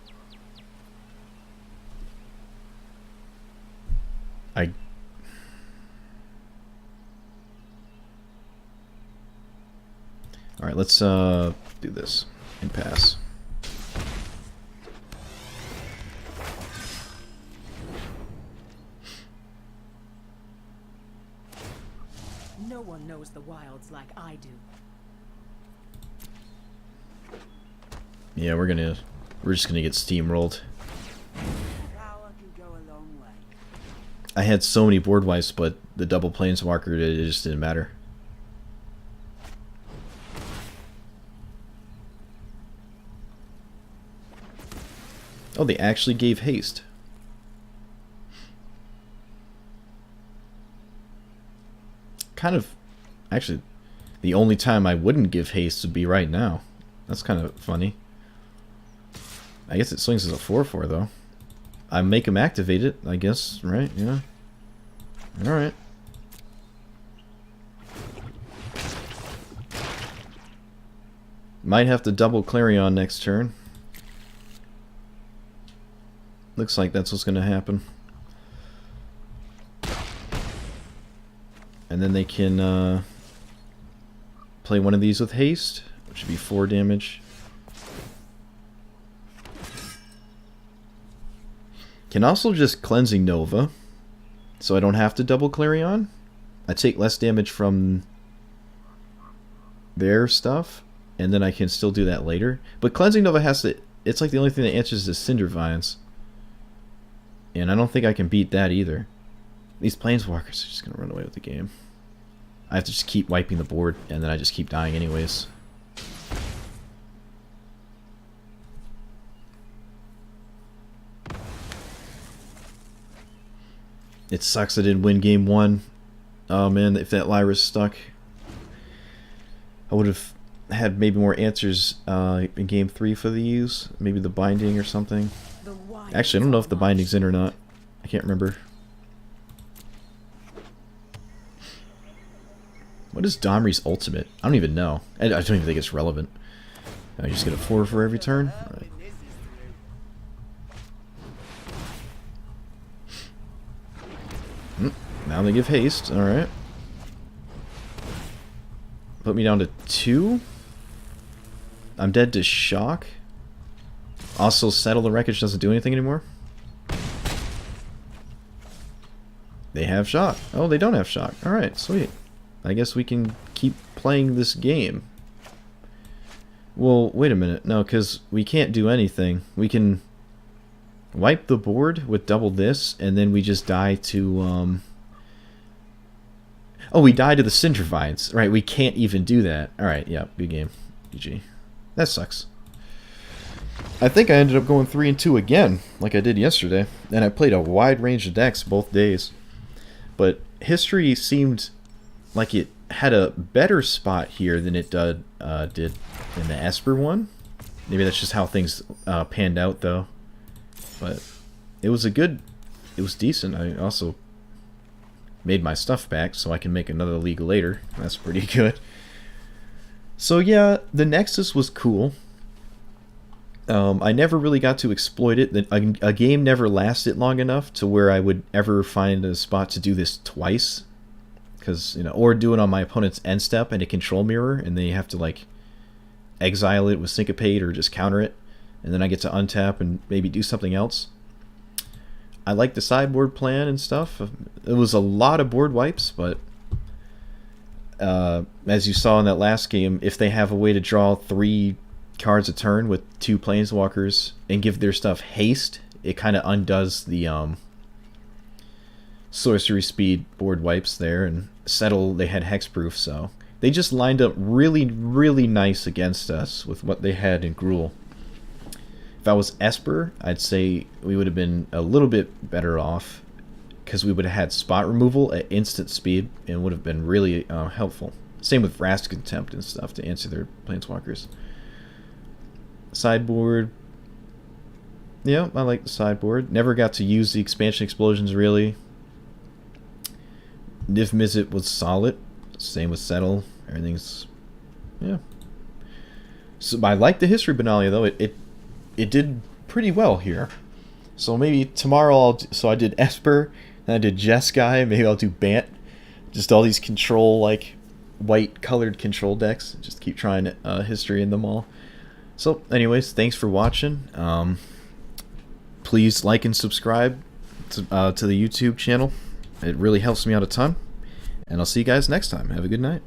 Alright, let's do this and pass. No one knows the wilds like I do. Yeah, we're just gonna get steamrolled. Power can go a long way. I had so many board wipes, but the double planeswalker, it just didn't matter. Oh, they actually gave haste. Kind of... Actually, The only time I wouldn't give haste would be right now. That's kind of funny. I guess it swings as a 4/4 though. I make him activate it, I guess, right? Yeah. Alright. Might have to double Clarion next turn. Looks like that's what's going to happen. And then they can play one of these with haste, which would be 4 damage. Can also just Cleansing Nova, so I don't have to double Clarion. I take less damage from their stuff, and then I can still do that later. But Cleansing Nova has to... It's like the only thing that answers is Cinder Vines. And I don't think I can beat that either. These Planeswalkers are just going to run away with the game. I have to just keep wiping the board, and then I just keep dying anyways. It sucks I didn't win game 1. Oh man, if that Lyra's stuck, I would have had maybe more answers in game 3 for these. Maybe the binding or something. Actually, I don't know if the binding's in or not. I can't remember. What is Domri's ultimate? I don't even know. I don't even think it's relevant. I just get a 4 for every turn? Alright. Now they give haste. Alright. Put me down to 2. I'm dead to shock. Also, Settle the Wreckage doesn't do anything anymore. They have shock. Oh, they don't have shock. Alright, sweet. I guess we can keep playing this game. Well, wait a minute. No, because we can't do anything. We can wipe the board with double this, and then we just die to... Oh, we die to the Cinder Vines. Right, we can't even do that. Alright, yeah, good game. GG. That sucks. I think I ended up going 3-2 again, like I did yesterday. And I played a wide range of decks both days. But history seemed like it had a better spot here than it did in the Esper one. Maybe that's just how things panned out, though. But it was it was decent. I also made my stuff back so I can make another league later. That's pretty good. So yeah, the Nexus was cool. I never really got to exploit it. A game never lasted long enough to where I would ever find a spot to do this twice. Because, you know, or do it on my opponent's end step and a control mirror, and then you have to, like, exile it with Syncopate or just counter it. And then I get to untap and maybe do something else. I like the sideboard plan and stuff. It was a lot of board wipes, but as you saw in that last game, if they have a way to draw 3 cards a turn with 2 Planeswalkers and give their stuff haste, it kind of undoes the sorcery speed board wipes there. And Settle, they had hexproof, so they just lined up really, really nice against us with what they had in Gruul. If I was Esper, I'd say we would have been a little bit better off because we would have had spot removal at instant speed and would have been really helpful. Same with Wrath Contempt and stuff to answer their Planeswalkers. Sideboard. Yeah, I like the sideboard. Never got to use the expansion explosions really. Niv Mizzet was solid. Same with Settle. Everything's... yeah. So I like the History Benalia though. It did pretty well here. So maybe tomorrow so I did Esper, then I did Jeskai, maybe I'll do Bant. Just all these control, like, white colored control decks. Just keep trying History in them all. So anyways, thanks for watching. Please like and subscribe to the YouTube channel. It really helps me out a ton. And I'll see you guys next time. Have a good night.